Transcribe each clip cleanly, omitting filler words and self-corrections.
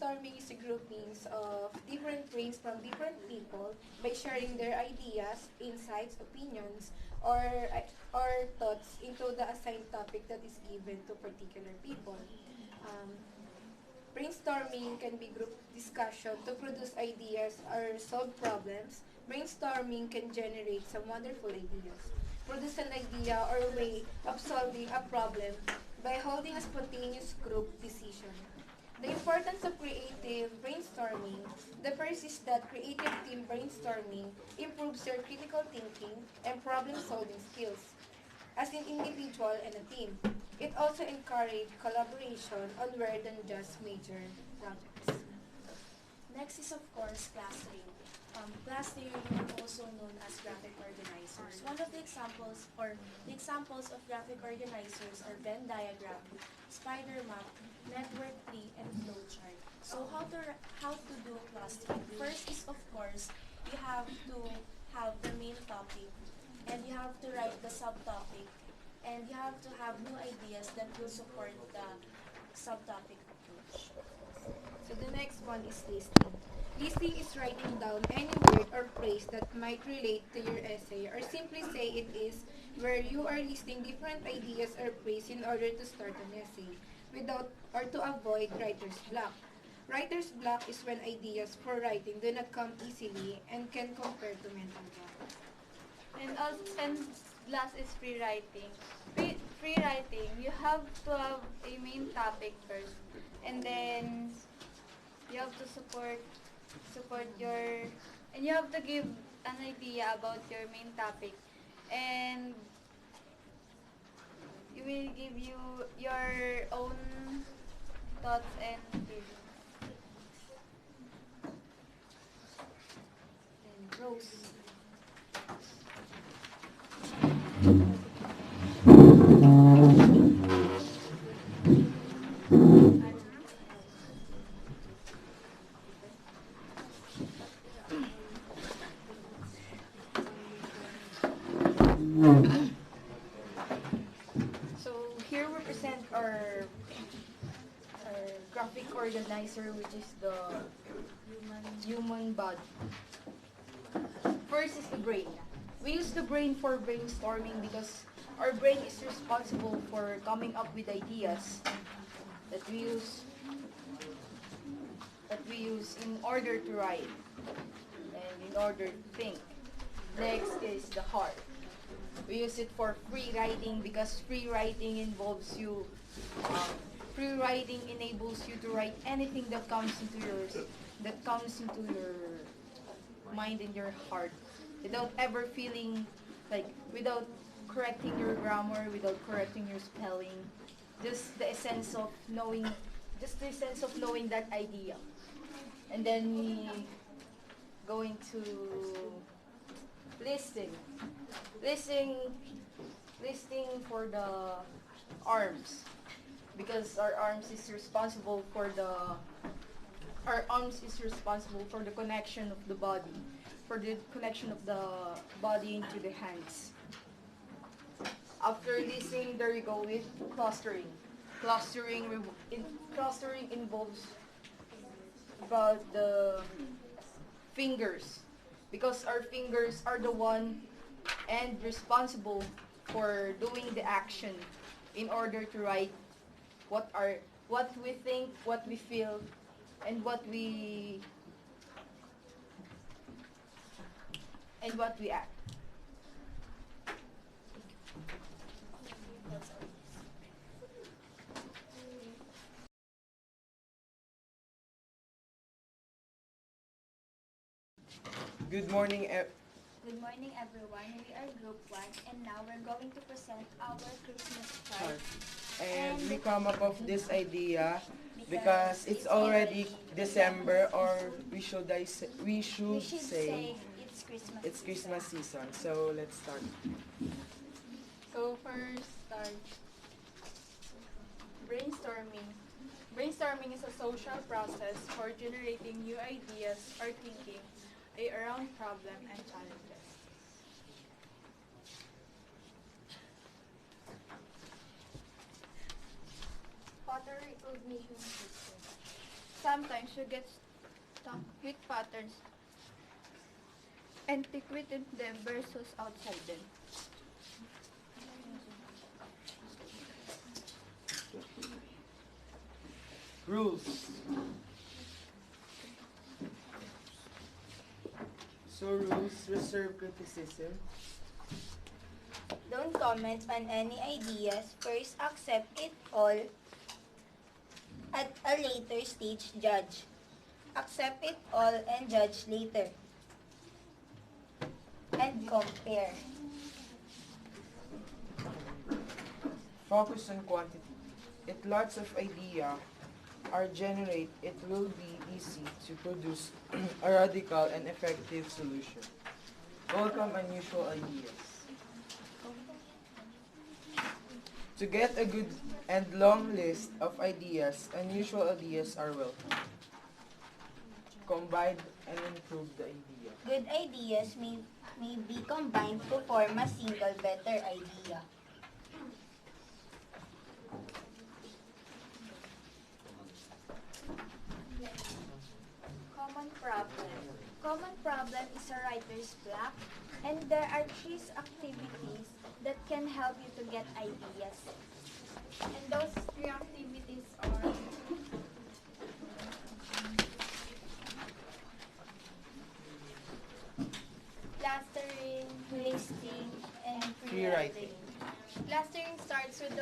brainstorming is a groupings of different brains from different people by sharing their ideas, insights, opinions, or, or thoughts into the assigned topic that is given to particular people. Um, Brainstorming can be group discussion to produce ideas or solve problems. Brainstorming can generate some wonderful ideas. Produce an idea or way of solving a problem by holding a spontaneous group decision. The importance of creative brainstorming. The first is that creative team brainstorming improves your critical thinking and problem solving skills as an individual and a team. It also encourages collaboration on rather than just major projects. Next is of course clustering. Clustering, also known as graphic organizers. One of the examples of graphic organizers are Venn diagram, spider map, network tree, and flowchart. So how to do clustering? First is of course you have to have the main topic, and you have to write the subtopic, and you have to have new ideas that will support the subtopic approach. So the next one is listing. Listing is writing down any word or phrase that might relate to your essay, or simply say it is where you are listing different ideas or phrases in order to start an essay without or to avoid writer's block. Writer's block is when ideas for writing do not come easily and can compare to mental block. And last is free writing. Free writing, you have to have a main topic first, and then you have to support your, and you have to give an idea about your main topic, and you will give you your own thoughts and feelings. And prose. So here we present our graphic organizer, which is the human body. First is the brain. We use the brain for brainstorming because our brain is responsible for coming up with ideas that we use in order to write and in order to think. Next is the heart. We use it for free writing because free writing involves you. Free writing enables you to write anything that comes into your mind and your heart, without ever feeling like, without correcting your grammar, without correcting your spelling. Just the essence of knowing, that idea. And then we going to listing. Listing for the arms, because our arms is responsible for the connection of the body, for the connection of the body into the hands. After listing, there we go with clustering. Clustering involves about the fingers, because our fingers are the one and responsible for doing the action in order to write what we think, what we feel, and what we act. Good morning, Good morning everyone, we are group 1 and now we're going to present our Christmas card. and we come up of this idea because it's already December, or we should say It's Christmas it's Christmas season. So let's start. So first start brainstorming. Brainstorming is a social process for generating new ideas or thinking around problem and challenges. Photo recognition system. sometimes you get stuck with patterns and think within them versus outside them. Rules. So rules reserve criticism. Don't comment on any ideas. First, accept it all. At a later stage, judge. Accept it all and judge later. And compare. Focus on quantity. If lots of ideas are generated, it will be easy to produce a radical and effective solution. Welcome unusual ideas. To get a good and long list of ideas, unusual ideas are welcome. Combine and improve the idea. Good ideas may be combined to form a single better idea. Common problem. Common problem is a writer's block, and there are 3 activities that can help you to get ideas. And those 3 activities are clustering, listing, and Free writing. Clustering starts with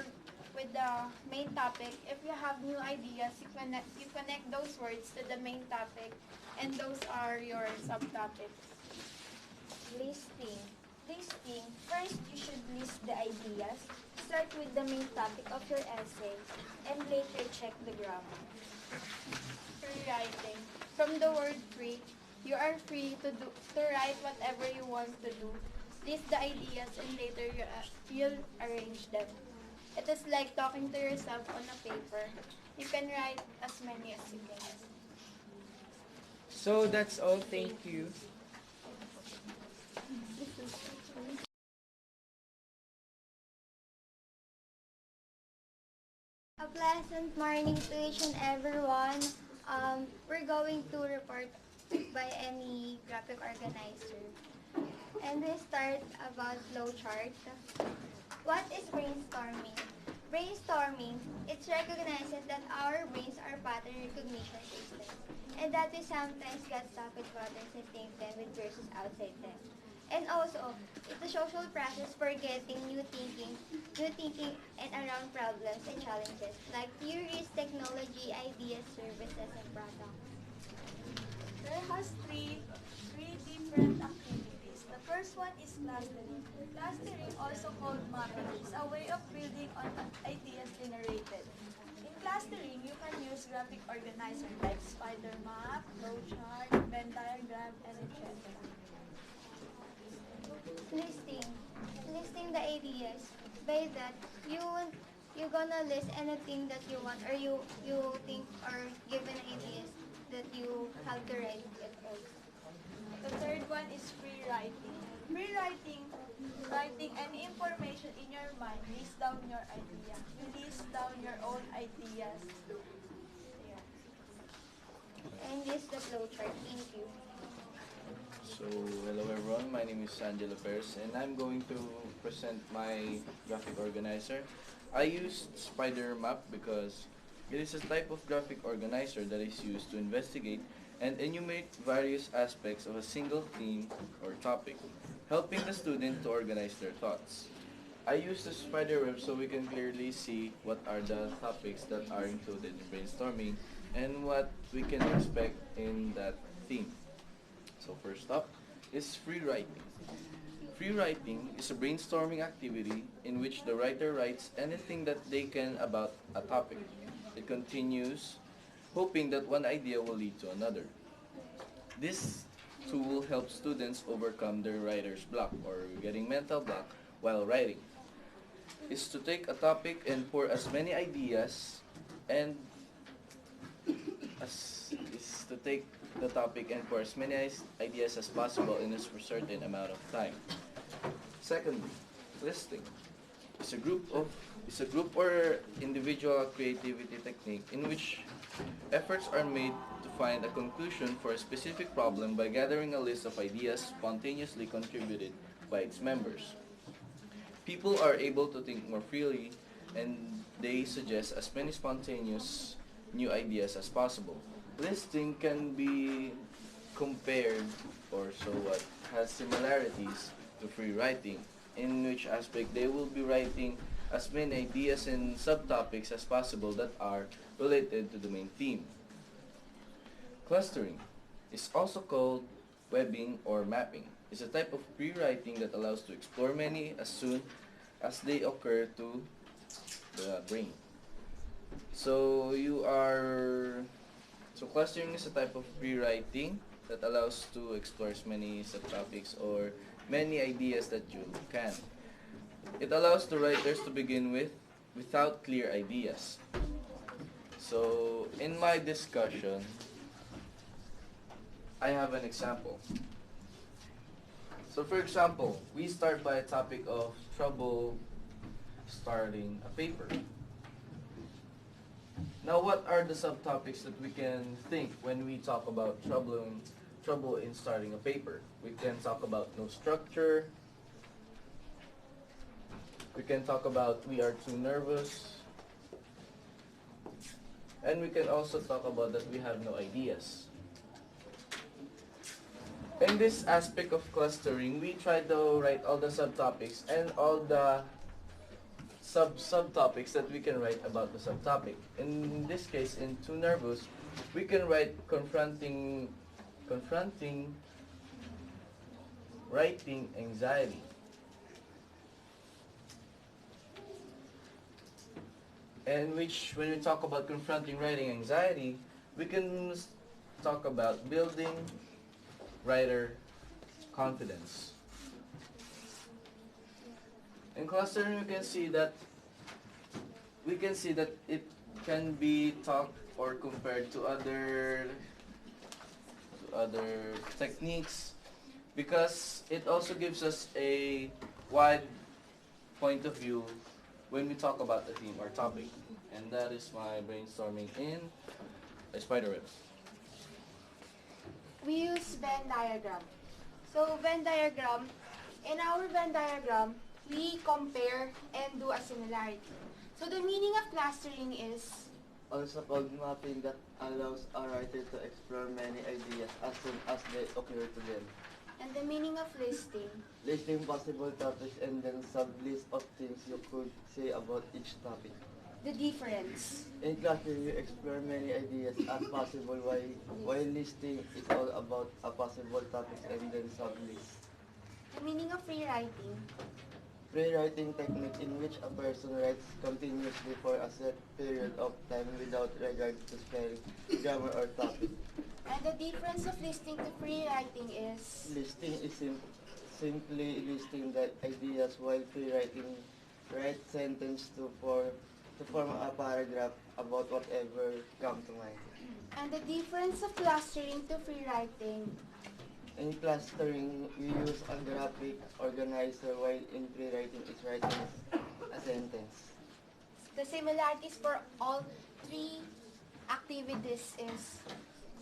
the main topic. If you have new ideas, you connect those words to the main topic, and those are your subtopics. Listing. Listing. First, you should list the ideas. Start with the main topic of your essay, and later check the grammar. Free writing. From the word free, you are free to write whatever you want to do. List the ideas and later you'll arrange them. It is like talking to yourself on a paper. You can write as many as you can. So that's all. Thank you. A pleasant morning to each and everyone. We're going to report by any graphic organizer. And we start about flowchart. What is brainstorming? Brainstorming, it recognizes that our brains are pattern recognition systems and that we sometimes get stuck with patterns and think them with versus outside them. And also, it's a social process for getting new thinking and around problems and challenges like theories, technology, ideas, services, and products. There has three different activities. The first one is clustering. Clustering, also called mapping, is a way of building on ideas generated. In clustering, you can use graphic organizer like spider map, flowchart, Venn diagram, and etc. Listing the ideas. By that, you're gonna list anything that you want or you think or given ideas that you have to write it also. The third one is free writing. Free writing, writing any information in your mind, list down your idea. You list down your own ideas. Yeah. And list the flowchart. Thank you. So, hello everyone, my name is Angela Perez and I'm going to present my graphic organizer. I used Spider Map because it is a type of graphic organizer that is used to investigate and enumerate various aspects of a single theme or topic, helping the student to organize their thoughts. I use the spider web so we can clearly see what are the topics that are included in brainstorming and what we can expect in that theme. So first up is free writing. Free writing is a brainstorming activity in which the writer writes anything that they can about a topic. It continues, hoping that one idea will lead to another. This tool helps students overcome their writer's block or getting mental block while writing. Is to take a topic and pour as many ideas and is to take the topic and pour as many ideas as possible in a certain amount of time. Secondly, listing. is a group of is a group or individual creativity technique in which efforts are made to find a conclusion for a specific problem by gathering a list of ideas spontaneously contributed by its members. People are able to think more freely and they suggest as many spontaneous new ideas as possible. Listing can be compared or so what has similarities to free writing, in which aspect they will be writing as many ideas and subtopics as possible that are related to the main theme. Clustering is also called webbing or mapping. It's a type of pre-writing that allows to explore many as soon as they occur to the brain. So you are so clustering is a type of pre-writing that allows to explore as many subtopics or many ideas that you can. It allows the writers to begin with without clear ideas. So in my discussion, I have an example. So for example, we start by a topic of trouble starting a paper. Now what are the subtopics that we can think when we talk about trouble in starting a paper? We can talk about no structure. We can talk about we are too nervous. And we can also talk about that we have no ideas. In this aspect of clustering, we try to write all the subtopics and all the subtopics that we can write about the subtopic. In this case, in Too Nervous, we can write confronting writing anxiety. And which, when we talk about confronting writing anxiety, we can talk about building writer confidence. In clustering, we can see that it can be talked or compared to other techniques because it also gives us a wide point of view when we talk about the theme or topic. And that is my brainstorming in a spider web. We use Venn diagram. So in our Venn diagram, we compare and do a similarity. So the meaning of clustering is Also called mapping, that allows a writer to explore many ideas as soon as they occur to them. and the meaning of listing. Listing possible topics and then sub-list of things you could say about each topic. The difference. In clustering, you explore many ideas as possible while listing is all about a possible topics and then sub-list. The meaning of rewriting. Free-writing technique in which a person writes continuously for a set period of time without regard to spelling, grammar, or topic. And the difference of listing to free writing is Listing is simply listing the ideas, while free-writing write sentence to form a paragraph about whatever come to mind. and the difference of clustering to free writing. In clustering, we use a graphic organizer, while in free-writing is writing a sentence. The similarities for all three activities is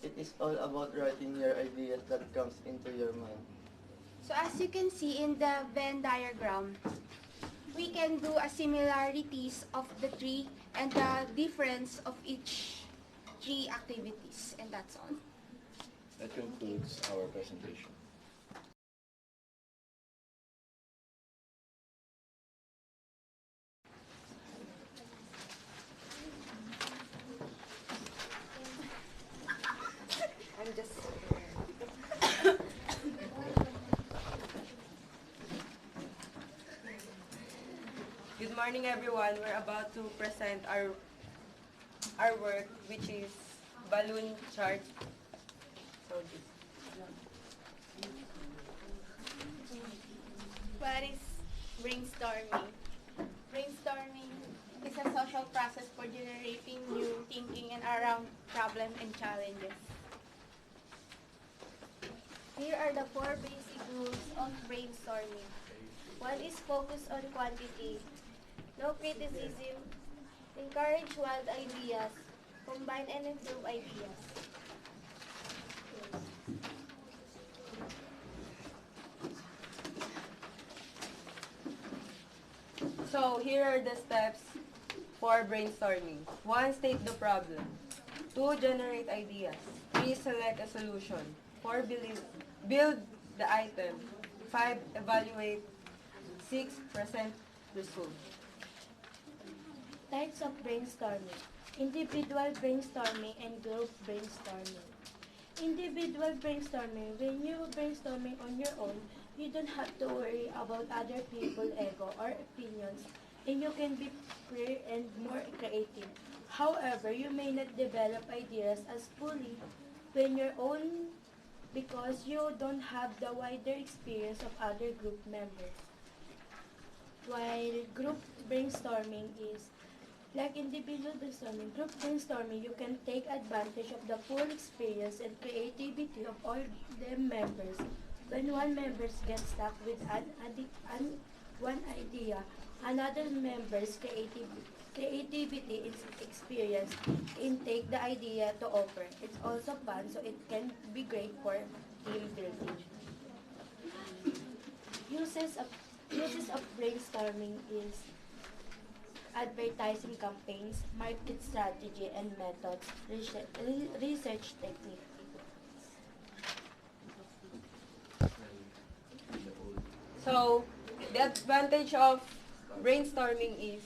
It is all about writing your ideas that comes into your mind. so as you can see in the Venn diagram, we can do a similarities of the three and the difference of each three activities, and that's all. That concludes our presentation. I'm just Good morning, everyone. We're about to present our work, which is balloon chart. So this. What is brainstorming? Brainstorming is a social process for generating new thinking and around problems and challenges. Here are the 4 basic rules of brainstorming. One is focus on quantity. No criticism. Encourage wild ideas. Combine and improve ideas. So here are the steps for brainstorming. 1. State the problem. 2. Generate ideas. 3. Select a solution. 4. Build the item. 5. Evaluate. 6. Present result. Types of brainstorming. Individual brainstorming and group brainstorming. Individual brainstorming. When you brainstorming on your own, you don't have to worry about other people's ego or opinions, and you can be free and more creative. However, you may not develop ideas as fully when your own because you don't have the wider experience of other group members. While group brainstorming is like individual brainstorming, group brainstorming, you can take advantage of the full experience and creativity of all the members. When one member gets stuck with one idea, another member's creativity is experience in take the idea to offer. It's also fun, so it can be great for team building. Uses of Uses of brainstorming is advertising campaigns, market strategy and methods, research technique. So the advantage of brainstorming is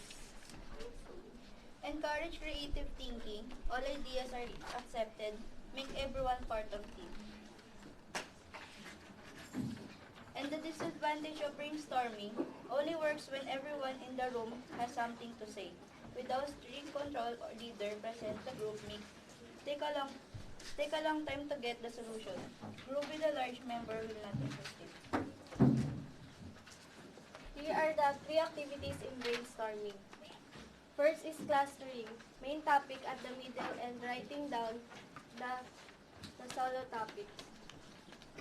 Encourage creative thinking. All ideas are accepted. Make everyone part of team. And the disadvantage of brainstorming only works when everyone in the room has something to say. Without strict control or leader present, the group may take a long time to get the solution. Group with a large member will not exist. Here are the three activities in brainstorming. First is clustering, main topic at the middle and writing down the solo topics.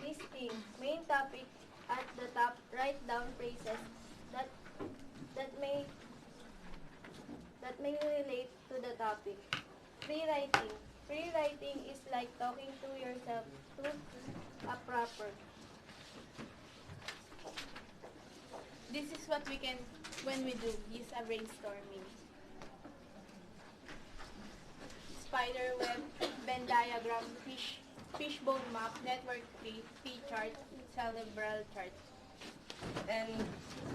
Listing, main topic at the top, write down phrases that that may relate to the topic. Free writing. Free writing is like talking to yourself to a proper. This is what we can, when we do, use a brainstorming. Spider web, Venn diagram, fishbone map, network tree, P-chart, cerebral chart. and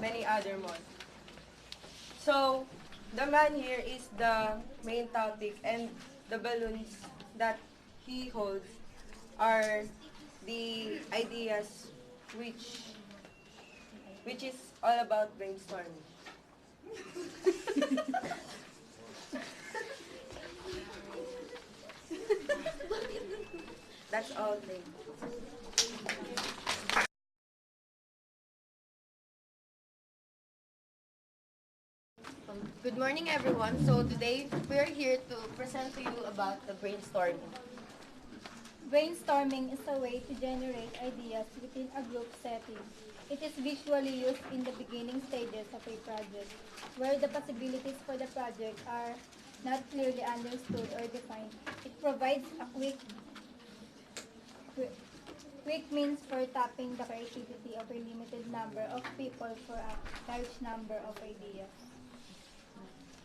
many other more. So the man here is the main topic, and the balloons that he holds are the ideas which is all about brainstorming. That's all. Thank you. Good morning, everyone. So today we are here to present to you about the brainstorming. Brainstorming is a way to generate ideas within a group setting. It is visually used in the beginning stages of a project, where the possibilities for the project are not clearly understood or defined. It provides a quick means for tapping the creativity of a limited number of people for a large number of ideas.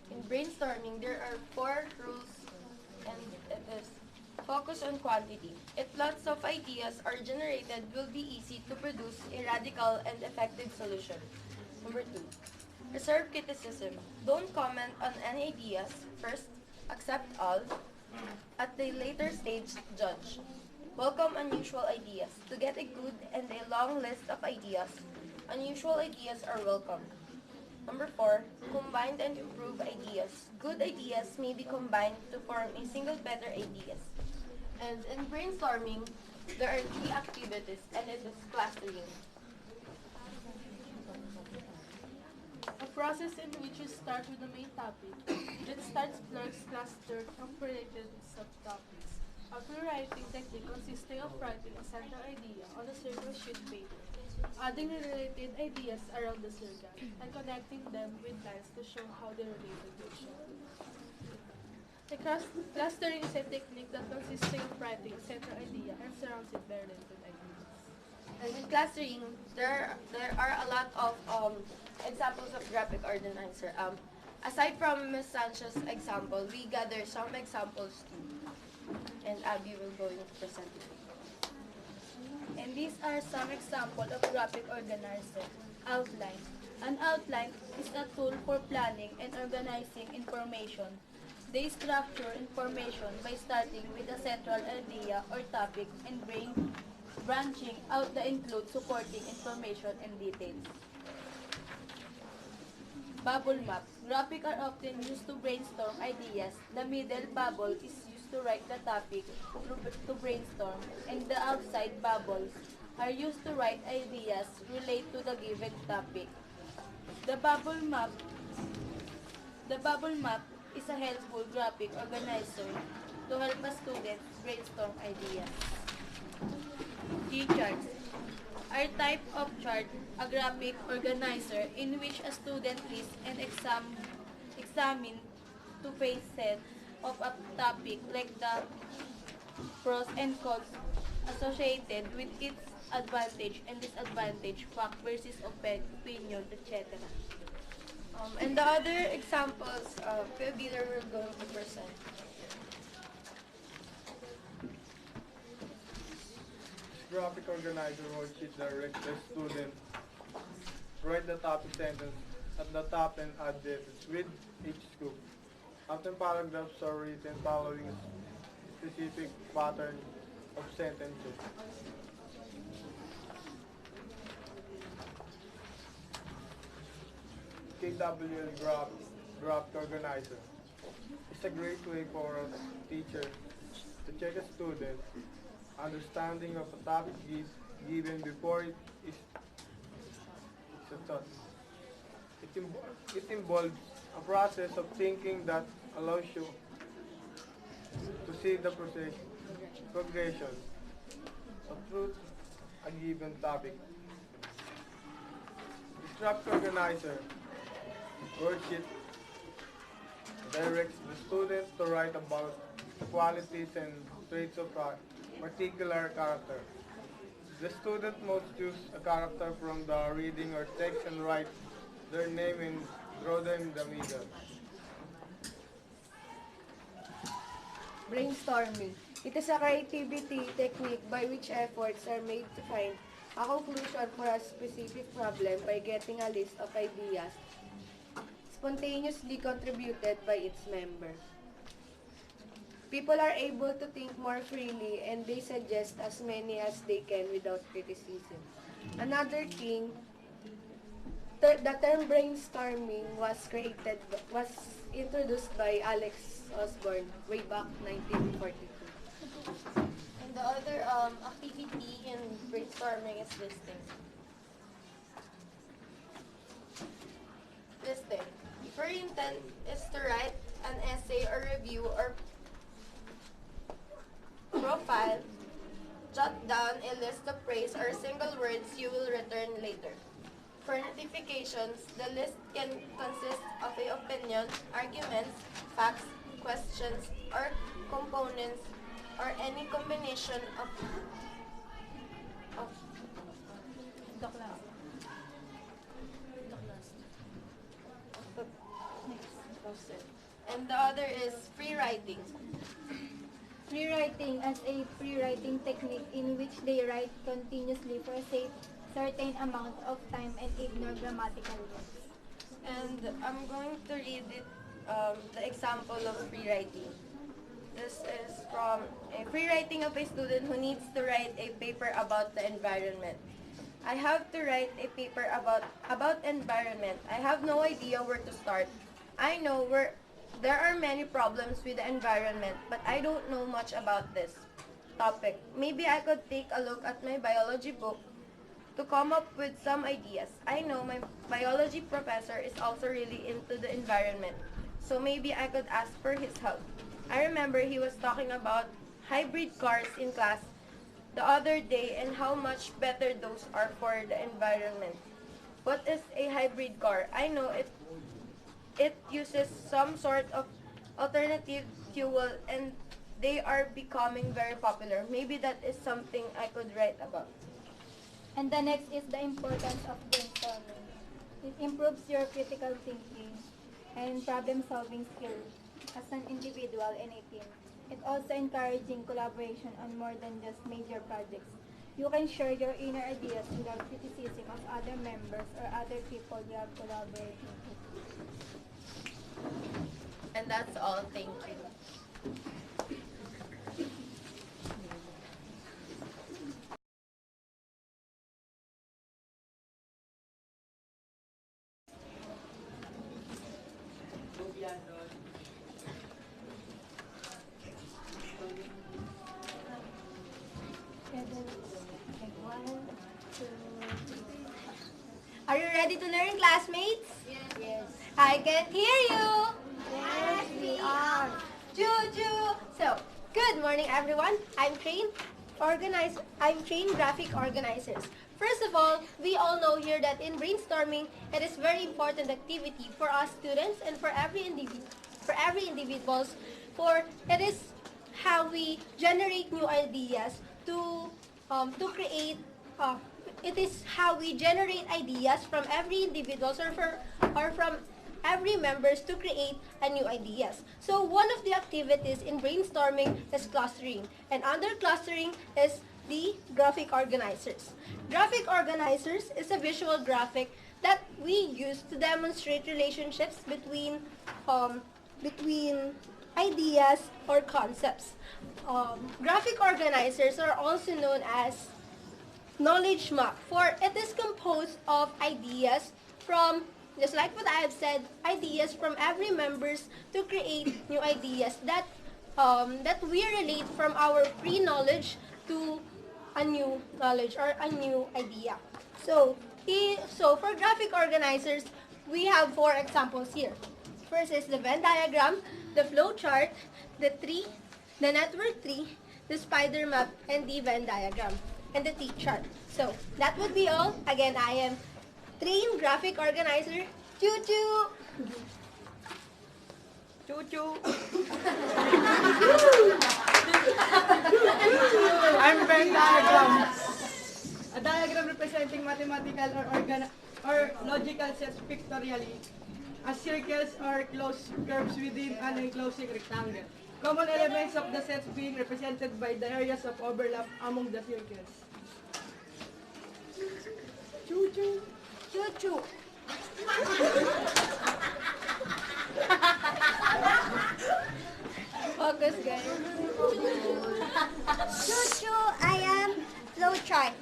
In brainstorming, there are 4 rules, and it is focus on quantity. If lots of ideas are generated, it will be easy to produce a radical and effective solution. Number 2, reserve criticism. Don't comment on any ideas. First, accept all. At the later stage, judge. Welcome unusual ideas. To get a good and a long list of ideas, unusual ideas are welcome. Number 4, combined and improved ideas. Good ideas may be combined to form a single better ideas. And in brainstorming, there are 3 activities, and it is clustering. A process in which you start with the main topic, then starts blocks clustered from related subtopics. A free writing technique consisting of writing a central idea on a circle sheet paper. adding related ideas around the circle, and connecting them with lines to show how they relate to each other. Clustering is a technique that consists of writing a central idea and surrounds it by related ideas. And in clustering, there are a lot of examples of graphic organizer. Aside from Ms. Sanchez's example, we gather some examples too. And Abby will go to present it. And these are some examples of graphic organizer. Outline. An outline is a tool for planning and organizing information. They structure information by starting with a central idea or topic and branching out the include supporting information and details. Bubble map. Graphics are often used to brainstorm ideas. The middle bubble is used to write the topic to brainstorm, and the outside bubbles are used to write ideas relate to the given topic. The bubble map is a helpful graphic organizer to help a student brainstorm ideas. G-charts are type of chart, a graphic organizer in which a student lists and examine two phases of a topic like the pros and cons associated with its advantage and disadvantage, fact versus opinion, etc. And the other examples, Phil Beater will going to present. Graphic organizer worksheet directs the student write the topic sentence at the top and add dates with each scoop. Often paragraphs are written following a specific pattern of sentences. KWL graphic organizer. It's a great way for a teacher to check a student understanding of a topic given before it's taught. It involves a process of thinking that allows you to see the progression through a given topic. The graphic organizer worksheet directs the student to write about the qualities and traits of a particular character. The student must choose a character from the reading or text and write their name and draw them in the middle. Brainstorming. It is a creativity technique by which efforts are made to find a conclusion for a specific problem by getting a list of ideas spontaneously contributed by its members. People are able to think more freely and they suggest as many as they can without criticism. Another thing, the term brainstorming was introduced by Alex Osborne way back 1942. And the other activity in brainstorming is listing. Listing. If your intent is to write an essay or review or profile, jot down a list of phrase or single words you will return later. For notifications, the list can consist of an opinion, arguments, facts, questions, or components, or any combination of The class. and the other is free writing. Free writing as a free writing technique in which they write continuously for a certain amount of time and ignore grammatical errors. And I'm going to read it, the example of free writing. This is from a free writing of a student who needs to write a paper about the environment. I have to write a paper about environment. I have no idea where to start. I know there are many problems with the environment, but I don't know much about this topic. Maybe I could take a look at my biology book to come up with some ideas. I know my biology professor is also really into the environment, so maybe I could ask for his help. I remember he was talking about hybrid cars in class the other day and how much better those are for the environment. What is a hybrid car? I know it uses some sort of alternative fuel and they are becoming very popular. Maybe that is something I could write about. And the next is the importance of brainstorming. It improves your critical thinking and problem-solving skills as an individual and a team. It also encouraging collaboration on more than just major projects. You can share your inner ideas without criticism of other members or other people you are collaborating with. And that's all. Thank you. Are you ready to learn, classmates? Yes. I can hear you. Yes, we are. Choo-choo. So, good morning, everyone. I'm trained graphic organizers. First of all, we all know here that in brainstorming, it is very important activity for us students and for every individuals. For it is how we generate new ideas to create. It is how we generate ideas from every individuals or from every members to create a new ideas. So one of the activities in brainstorming is clustering, and under clustering is the graphic organizers. Graphic organizers is a visual graphic that we use to demonstrate relationships between ideas or concepts. Graphic organizers are also known as knowledge map, for it is composed of ideas from, just like what I have said, ideas from every members to create new ideas that we relate from our pre-knowledge to a new knowledge or a new idea. So for graphic organizers, we have 4 examples here. First is the Venn diagram, the flow chart, the tree, the network tree, the spider map, and the Venn diagram, and the T-chart. So that would be all. Again, I am trained graphic organizer. Choo-choo! Choo-choo! I'm Venn diagram. A diagram representing mathematical or logical sets pictorially as circles or closed curves within an enclosing rectangle. Common elements of the sets being represented by the areas of overlap among the circles. Choo-choo. Choo-choo. Focus, guys. Choo-choo, I am flowchart.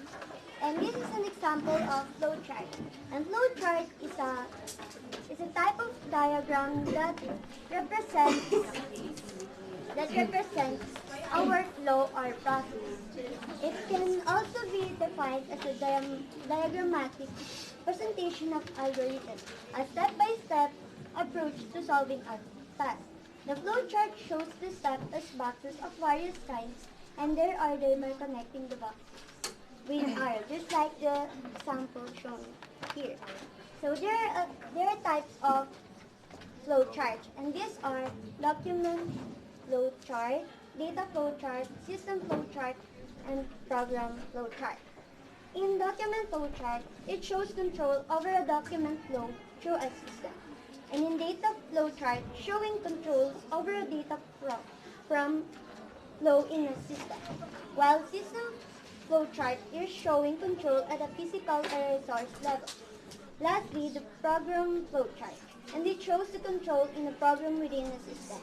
And this is an example of flowchart. And flowchart is a type of diagram that represents a workflow or process. It can also be defined as a diagrammatic presentation of algorithms, a step-by-step approach to solving a task. The flowchart shows the steps as boxes of various kinds and their order by connecting the boxes with arrow, just like the sample shown here. So there are types of flowchart, and these are document flowchart, data flowchart, system flowchart, and program flowchart. In document flowchart, it shows control over a document flow through a system. And in data flowchart, showing controls over a data flow in a system. While system flowchart is showing control at a physical or resource level. Lastly, the program flowchart, and it shows the control in a program within a system.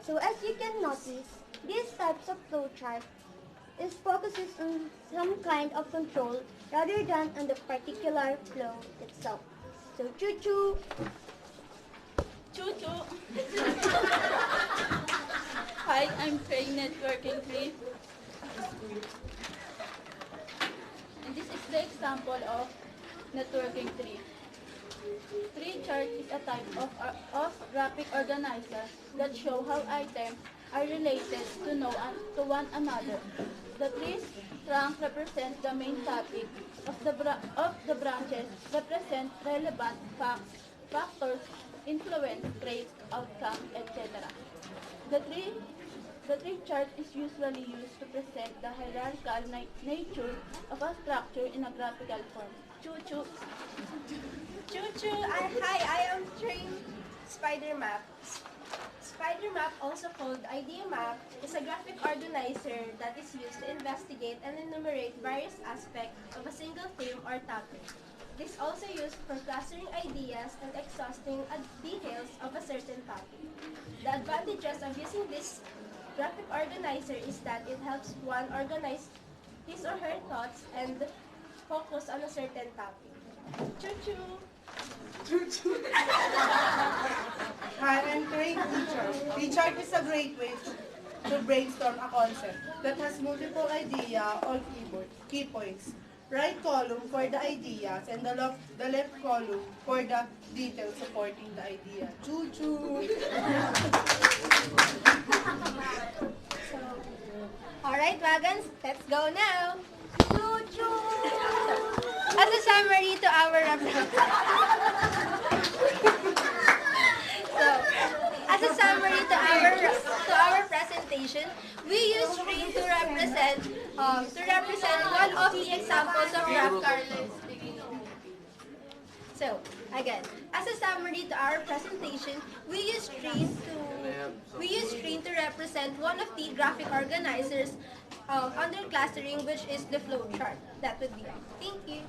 So as you can notice, these types of flowchart focuses on some kind of control rather than on the particular flow itself. So choo-choo! Choo-choo! Hi, I'm Faye Networking 3. And this is the example of networking tree. Tree chart is a type of graphic organizer that show how items are related to one another. The trees Rank represents the main topic of the branches, represent relevant facts, factors, influence, traits, outcome, etc. The tree the tree chart is usually used to present the hierarchical nature of a structure in a graphical form. Choo-choo. Choo-choo. Hi, I am trained Spider Map. Spider Map, also called idea map, is a graphic organizer that is used to investigate and enumerate various aspects of a single theme or topic. It is also used for clustering ideas and exhausting details of a certain topic. The advantages of using this graphic organizer is that it helps one organize his or her thoughts and focus on a certain topic. Choo-choo! Hi, I'm trained teacher. Teacher is a great way to brainstorm a concept that has multiple idea or key points. Right column for the ideas and the left column for the details supporting the idea. Choo-choo! Alright, wagons, let's go now! As a summary to our presentation, we use string to represent one of the examples of graph. So, again, as a summary to our presentation, we use string to represent one of the graphic organizers under clustering, which is the flow chart. That would be all. Thank you.